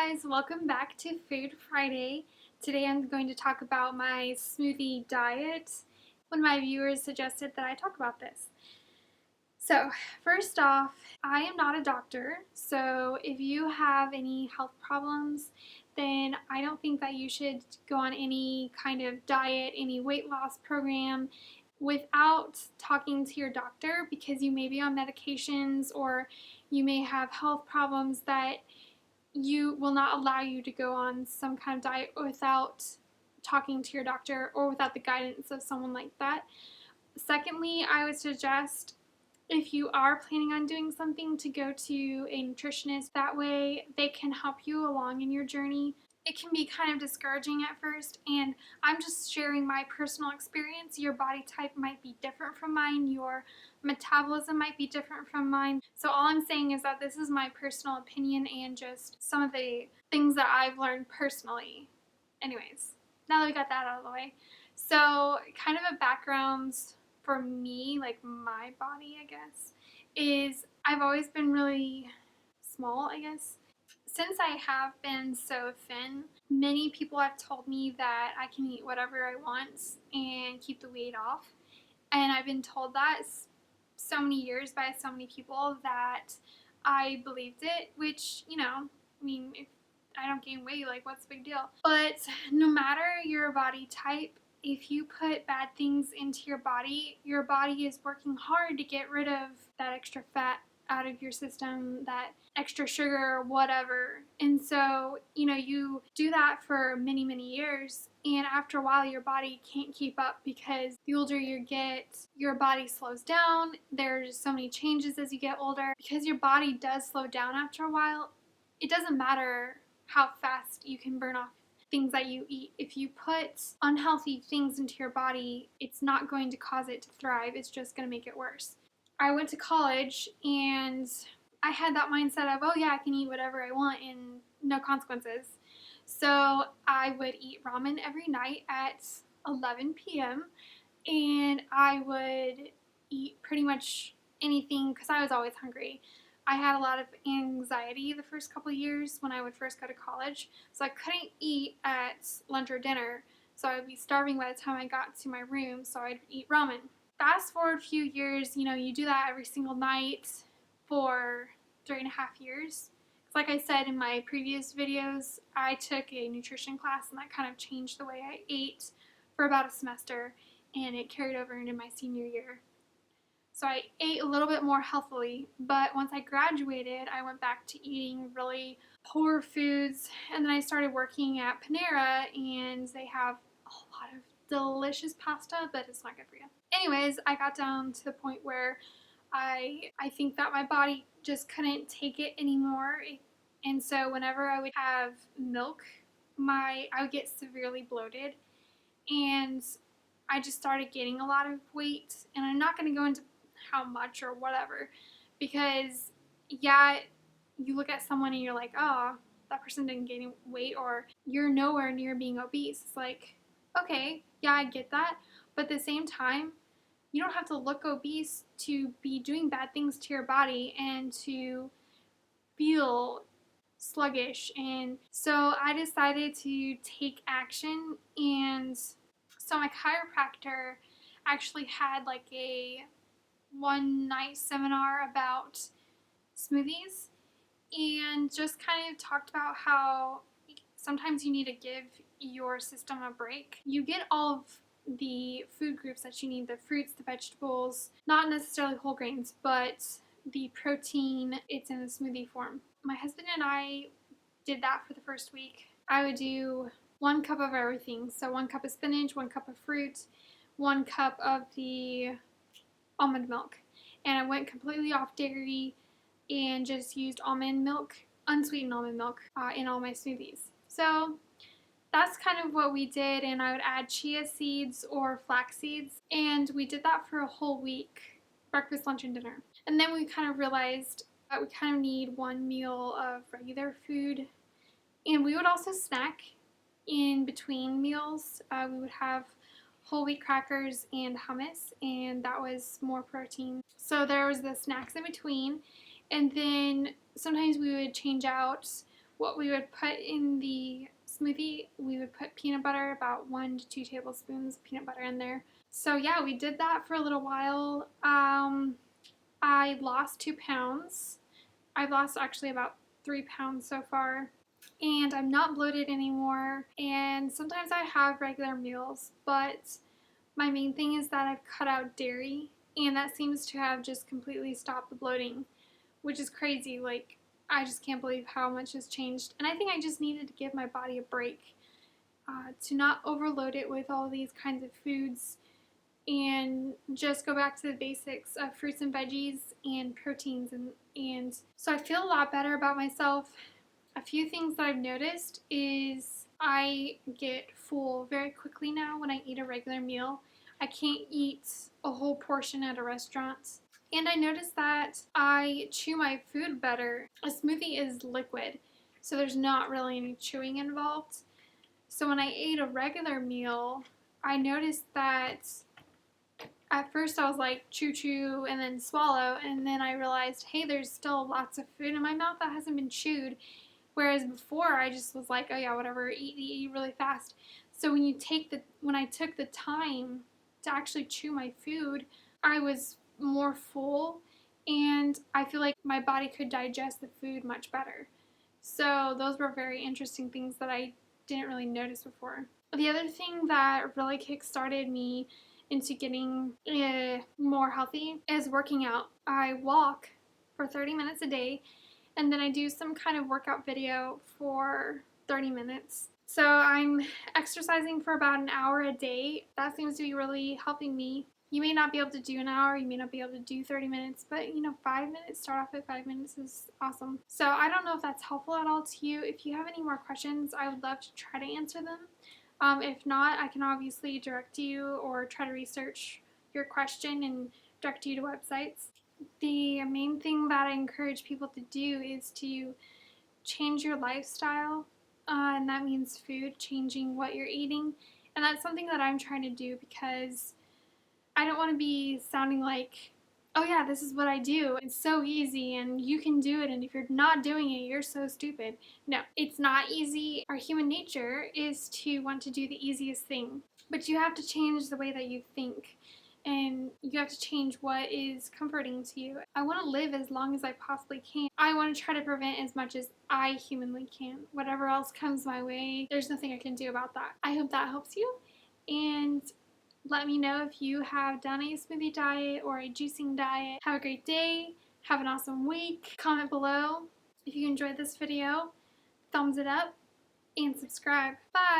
guys, welcome back to Food Friday. Today I'm going to talk about my smoothie diet. One of my viewers suggested that I talk about this. So, first off, I am not a doctor, so if you have any health problems, then I don't think that you should go on any kind of diet, any weight loss program without talking to your doctor, because you may be on medications or you may have health problems that you will not allow you to go on some kind of diet without talking to your doctor or without the guidance of someone like that. Secondly, I would suggest, if you are planning on doing something, to go to a nutritionist. That way they can help you along in your journey. It can be kind of discouraging at first, and I'm just sharing my personal experience. Your body type might be different from mine. Your metabolism might be different from mine. So all I'm saying is that this is my personal opinion and just some of the things that I've learned personally. Anyways, now that we got that out of the way. So kind of a background for me, like my body, I guess, is I've always been really small, I guess. Since I have been so thin, many people have told me that I can eat whatever I want and keep the weight off. And I've been told that so many years by so many people that I believed it, which, I mean, if I don't gain weight, like, what's the big deal? But no matter your body type, if you put bad things into your body is working hard to get rid of that extra fat out of your system, that extra sugar, whatever. And so, you do that for many, many years, and after a while your body can't keep up, because the older you get, your body slows down. There's so many changes as you get older. Because your body does slow down after a while, it doesn't matter how fast you can burn off things that you eat. If you put unhealthy things into your body, it's not going to cause it to thrive. It's just going to make it worse. I went to college and I had that mindset of, oh yeah, I can eat whatever I want and no consequences. So I would eat ramen every night at 11 p.m. and I would eat pretty much anything because I was always hungry. I had a lot of anxiety the first couple of years when I would first go to college, so I couldn't eat at lunch or dinner, so I would be starving by the time I got to my room, so I'd eat ramen. Fast forward a few years, you do that every single night for 3.5 years. Like I said in my previous videos, I took a nutrition class and that kind of changed the way I ate for about a semester, and it carried over into my senior year. So I ate a little bit more healthily, but once I graduated, I went back to eating really poor foods, and then I started working at Panera, and they have a lot of delicious pasta, but it's not good for you. Anyways, I got down to the point where I think that my body just couldn't take it anymore, and so whenever I would have milk, I would get severely bloated, and I just started gaining a lot of weight. And I'm not going to go into how much or whatever, because yeah, you look at someone and you're like, oh, that person didn't gain weight, or you're nowhere near being obese. It's like, okay, yeah, I get that, but at the same time, you don't have to look obese to be doing bad things to your body and to feel sluggish. And so I decided to take action, and so my chiropractor actually had like a one night seminar about smoothies, and just kind of talked about how sometimes you need to give your system a break. You get all of the food groups that you need, the fruits, the vegetables, not necessarily whole grains, but the protein, it's in a smoothie form. My husband and I did that for the first week. I would do 1 cup of everything. So 1 cup of spinach, 1 cup of fruit, 1 cup of the almond milk. And I went completely off dairy and just used almond milk, unsweetened almond milk, in all my smoothies. So that's kind of what we did, and I would add chia seeds or flax seeds, and we did that for a whole week, breakfast, lunch, and dinner. And then we kind of realized that we kind of need 1 meal of regular food, and we would also snack in between meals. We would have whole wheat crackers and hummus, and that was more protein. So there was the snacks in between, and then sometimes we would change out what we would put in the smoothie, we would put peanut butter, about 1 to 2 tablespoons of peanut butter in there. So yeah, we did that for a little while. I lost 2 pounds. I've lost actually about 3 pounds so far. And I'm not bloated anymore. And sometimes I have regular meals, but my main thing is that I've cut out dairy, and that seems to have just completely stopped the bloating, which is crazy. Like, I just can't believe how much has changed. And I think I just needed to give my body a break, to not overload it with all these kinds of foods, and just go back to the basics of fruits and veggies and proteins. And so I feel a lot better about myself. A few things that I've noticed is I get full very quickly now when I eat a regular meal. I can't eat a whole portion at a restaurant. And I noticed that I chew my food better. A smoothie is liquid, so there's not really any chewing involved. So when I ate a regular meal, I noticed that at first I was like chew chew and then swallow, and then I realized, hey, there's still lots of food in my mouth that hasn't been chewed. Whereas before I just was like, oh yeah, whatever, eat really fast. So when I took the time to actually chew my food, I was more full, and I feel like my body could digest the food much better. So those were very interesting things that I didn't really notice before. The other thing that really kick-started me into getting more healthy is working out. I walk for 30 minutes a day, and then I do some kind of workout video for 30 minutes. So I'm exercising for about an hour a day. That seems to be really helping me. You may not be able to do an hour, you may not be able to do 30 minutes, but 5 minutes, start off at 5 minutes is awesome. So I don't know if that's helpful at all to you. If you have any more questions, I would love to try to answer them. If not, I can obviously direct you or try to research your question and direct you to websites. The main thing that I encourage people to do is to change your lifestyle, and that means food, changing what you're eating. And that's something that I'm trying to do, because I don't want to be sounding like, oh yeah, this is what I do. It's so easy and you can do it, and if you're not doing it, you're so stupid. No, it's not easy. Our human nature is to want to do the easiest thing, but you have to change the way that you think, and you have to change what is comforting to you. I want to live as long as I possibly can. I want to try to prevent as much as I humanly can. Whatever else comes my way, there's nothing I can do about that. I hope that helps you, and let me know if you have done a smoothie diet or a juicing diet. Have a great day. Have an awesome week. Comment below if you enjoyed this video. Thumbs it up and subscribe. Bye!